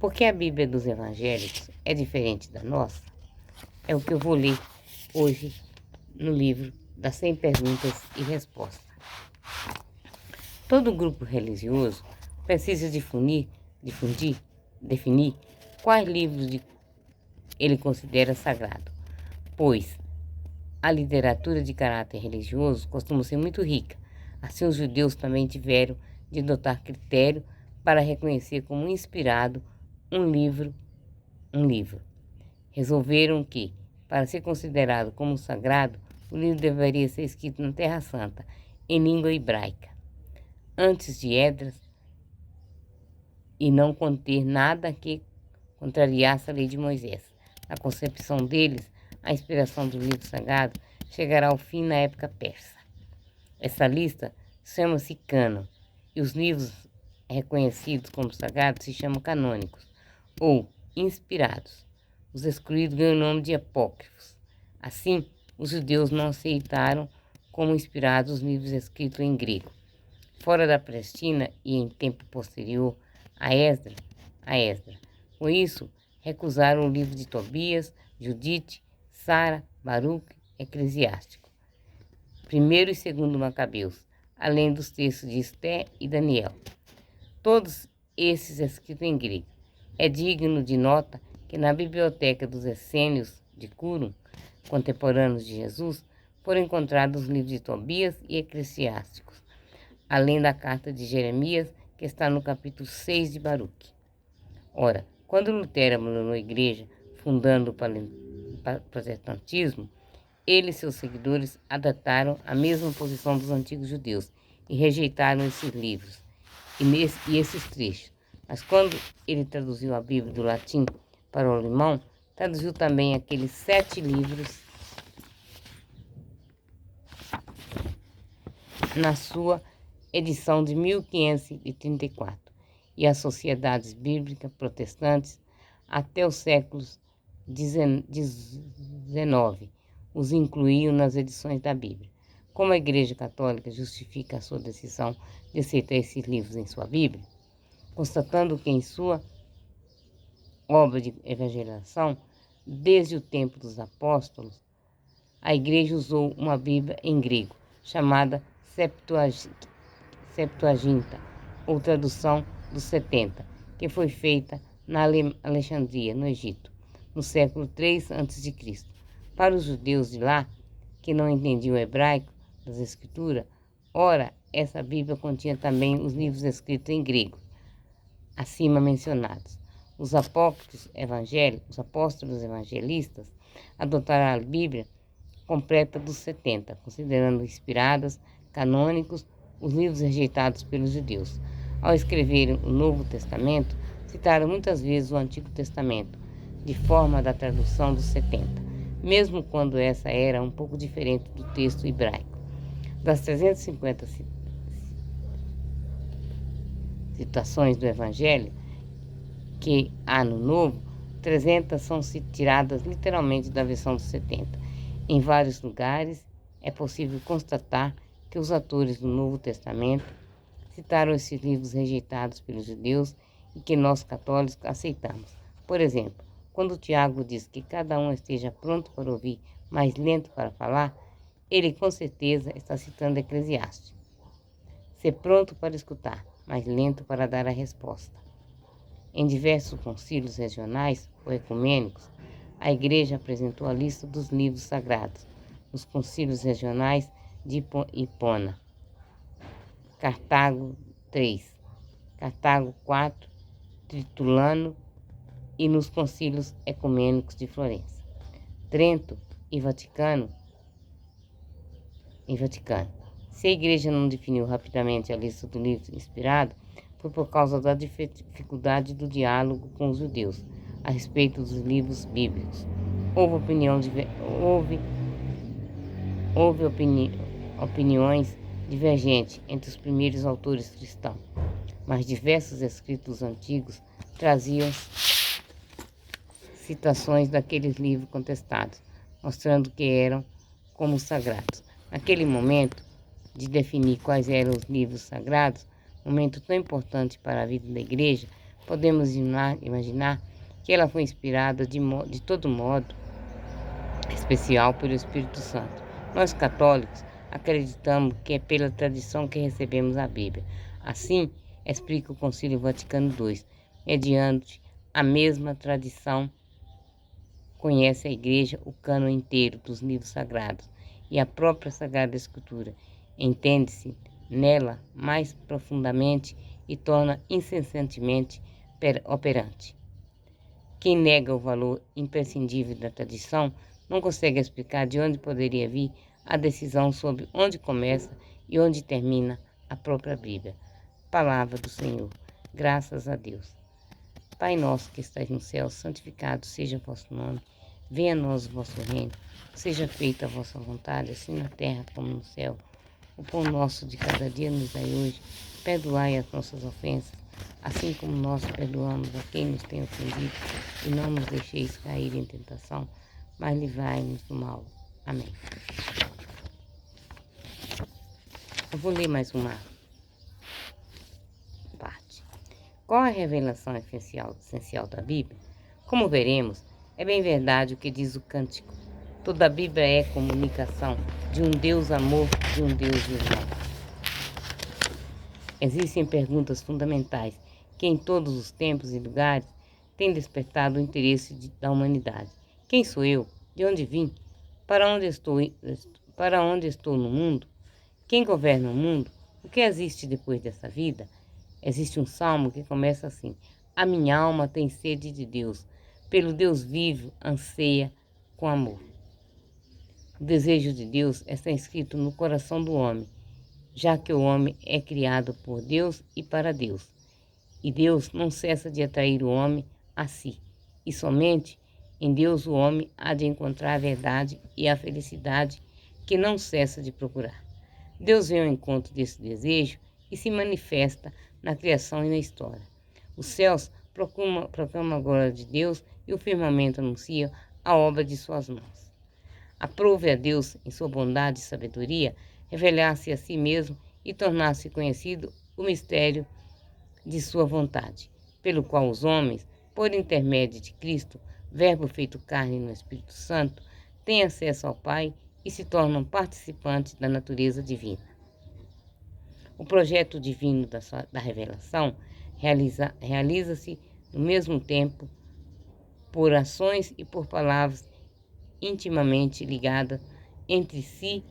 Porque a Bíblia dos evangélicos é diferente da nossa? É o que eu vou ler hoje no livro das 100 perguntas e respostas. Todo grupo religioso precisa definir quais livros ele considera sagrado, pois a literatura de caráter religioso costuma ser muito rica. Assim, os judeus também tiveram de adotar critério para reconhecer como inspirado um livro. Resolveram que, para ser considerado como sagrado, o livro deveria ser escrito na Terra Santa, em língua hebraica, antes de Esdras, e não conter nada que contrariasse a lei de Moisés. Na concepção deles, a inspiração do livro sagrado chegará ao fim na época persa. Essa lista chama-se cânon, e os livros reconhecidos como sagrados se chamam canônicos, ou inspirados. Os excluídos ganham o nome de apócrifos. Assim, os judeus não aceitaram como inspirados os livros escritos em grego. Fora da Palestina e em tempo posterior a Esdras. Com isso, recusaram o livro de Tobias, Judite, Sara, Baruque, Eclesiástico, primeiro e segundo Macabeus, além dos textos de Esté e Daniel. Todos esses escritos em grego. É digno de nota que na biblioteca dos essênios de Curum, contemporâneos de Jesus, foram encontrados os livros de Tobias e Eclesiásticos, além da carta de Jeremias, que está no capítulo 6 de Baruque. Ora, quando Lutero abandonou a igreja, fundando o protestantismo, ele e seus seguidores adotaram a mesma posição dos antigos judeus e rejeitaram esses livros e esses trechos. Mas quando ele traduziu a Bíblia do latim para o alemão, traduziu também aqueles 7 livros na sua edição de 1534, e as sociedades bíblicas protestantes até os séculos XIX os incluíam nas edições da Bíblia. Como a Igreja Católica justifica a sua decisão de aceitar esses livros em sua Bíblia? Constatando que em sua obra de evangelização, desde o tempo dos apóstolos, a Igreja usou uma Bíblia em grego, chamada Septuaginta, ou tradução dos 70, que foi feita na Alexandria, no Egito, no século III a.C. Para os judeus de lá, que não entendiam o hebraico das Escrituras, ora, essa Bíblia continha também os livros escritos em grego, acima mencionados. Os apóstolos evangelistas adotaram a Bíblia completa dos 70, considerando inspiradas, canônicos, os livros rejeitados pelos judeus. Ao escreverem o Novo Testamento, citaram muitas vezes o Antigo Testamento, de forma da tradução dos 70, mesmo quando essa era um pouco diferente do texto hebraico. Das 350 citações do Evangelho que há no Novo, 300 são tiradas literalmente da versão dos 70. Em vários lugares é possível constatar que os autores do Novo Testamento citaram esses livros rejeitados pelos judeus e que nós católicos aceitamos. Por exemplo, quando Tiago diz que cada um esteja pronto para ouvir, mas lento para falar, ele com certeza está citando Eclesiastes. Ser pronto para escutar, mas lento para dar a resposta. Em diversos concílios regionais ou ecumênicos, a Igreja apresentou a lista dos livros sagrados nos concílios regionais de Hipona, Cartago 3, Cartago 4, Tritulano e nos concílios ecumênicos de Florença, Trento e Vaticano. Se a Igreja não definiu rapidamente a lista do livro inspirado, foi por causa da dificuldade do diálogo com os judeus a respeito dos livros bíblicos. Houve opiniões divergentes entre os primeiros autores cristãos, mas diversos escritos antigos traziam citações daqueles livros contestados, mostrando que eram como sagrados. Naquele momento de definir quais eram os livros sagrados, momento tão importante para a vida da Igreja, podemos imaginar que ela foi inspirada de todo modo especial pelo Espírito Santo. Nós católicos acreditamos que é pela tradição que recebemos a Bíblia. Assim, explica o Concílio Vaticano II. Mediante a mesma tradição, conhece a Igreja o cânon inteiro dos livros sagrados e a própria Sagrada Escritura. Entende-se nela mais profundamente e torna incessantemente operante. Quem nega o valor imprescindível da tradição não consegue explicar de onde poderia vir a decisão sobre onde começa e onde termina a própria Bíblia. Palavra do Senhor. Graças a Deus. Pai nosso que estais no céu, santificado seja o vosso nome. Venha a nós o vosso reino. Seja feita a vossa vontade, assim na terra como no céu. O pão nosso de cada dia nos dai hoje. Perdoai as nossas ofensas, assim como nós perdoamos a quem nos tem ofendido. E não nos deixeis cair em tentação, mas livrai-nos do mal. Amém. Eu vou ler mais uma parte. Qual a revelação essencial da Bíblia? Como veremos, é bem verdade o que diz o cântico. Toda a Bíblia é comunicação de um Deus amor, de um Deus irmão. Existem perguntas fundamentais que em todos os tempos e lugares têm despertado o interesse da humanidade. Quem sou eu? De onde vim? Para onde estou no mundo? Quem governa o mundo? O que existe depois dessa vida? Existe um salmo que começa assim: a minha alma tem sede de Deus, pelo Deus vivo anseia com amor. O desejo de Deus está inscrito no coração do homem, já que o homem é criado por Deus e para Deus. E Deus não cessa de atrair o homem a si. E somente em Deus o homem há de encontrar a verdade e a felicidade que não cessa de procurar. Deus vem ao encontro desse desejo e se manifesta na criação e na história. Os céus proclamam a glória de Deus e o firmamento anuncia a obra de suas mãos. Aprove a Deus, em sua bondade e sabedoria, revelar-se a si mesmo e tornar-se conhecido o mistério de sua vontade, pelo qual os homens, por intermédio de Cristo, Verbo feito carne no Espírito Santo, têm acesso ao Pai e se tornam participantes da natureza divina. O projeto divino da revelação realiza-se no mesmo tempo por ações e por palavras intimamente ligadas entre si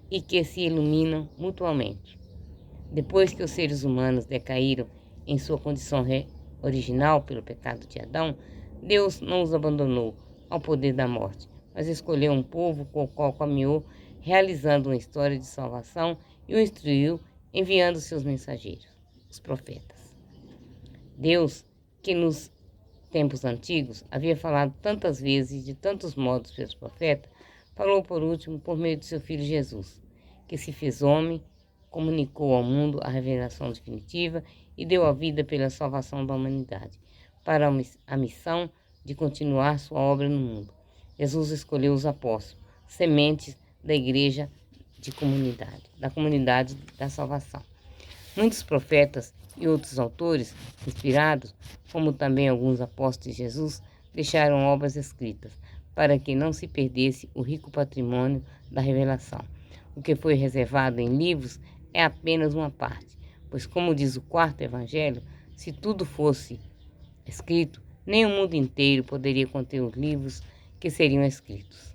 e que se iluminam mutuamente. Depois que os seres humanos decaíram em sua condição original pelo pecado de Adão, Deus não os abandonou ao poder da morte, mas escolheu um povo com o qual caminhou, realizando uma história de salvação e o instruiu, enviando seus mensageiros, os profetas. Deus, que nos tempos antigos havia falado tantas vezes e de tantos modos pelos profetas, falou por último por meio de seu Filho Jesus, que se fez homem, comunicou ao mundo a revelação definitiva e deu a vida pela salvação da humanidade, para a missão de continuar sua obra no mundo. Jesus escolheu os apóstolos, sementes da igreja da comunidade da salvação. Muitos profetas e outros autores inspirados, como também alguns apóstolos de Jesus, deixaram obras escritas, para que não se perdesse o rico patrimônio da revelação. O que foi reservado em livros é apenas uma parte, pois, como diz o quarto evangelho, se tudo fosse escrito, nem o mundo inteiro poderia conter os livros que seriam escritos.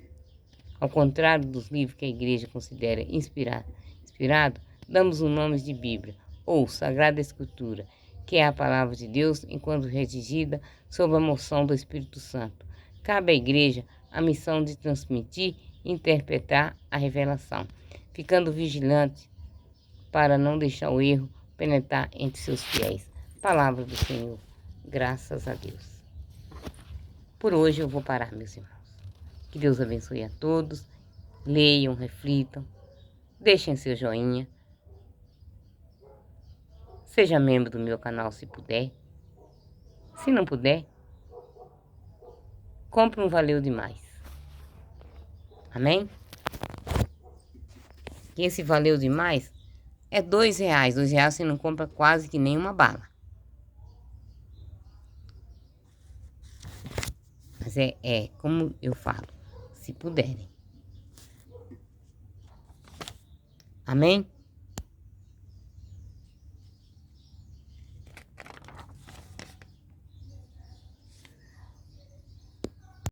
Ao contrário dos livros que a Igreja considera inspirado, damos o nome de Bíblia, ou Sagrada Escritura, que é a palavra de Deus enquanto redigida sob a moção do Espírito Santo. Cabe à Igreja a missão de transmitir e interpretar a revelação, ficando vigilante para não deixar o erro penetrar entre seus fiéis. Palavra do Senhor. Graças a Deus. Por hoje eu vou parar, meus irmãos. Que Deus abençoe a todos. Leiam, reflitam, deixem seu joinha. Seja membro do meu canal se puder. Se não puder, compre um Valeu Demais. Amém? E esse Valeu Demais é R$2. R$2 você não compra quase que nenhuma bala. Mas é como eu falo, se puderem. Amém?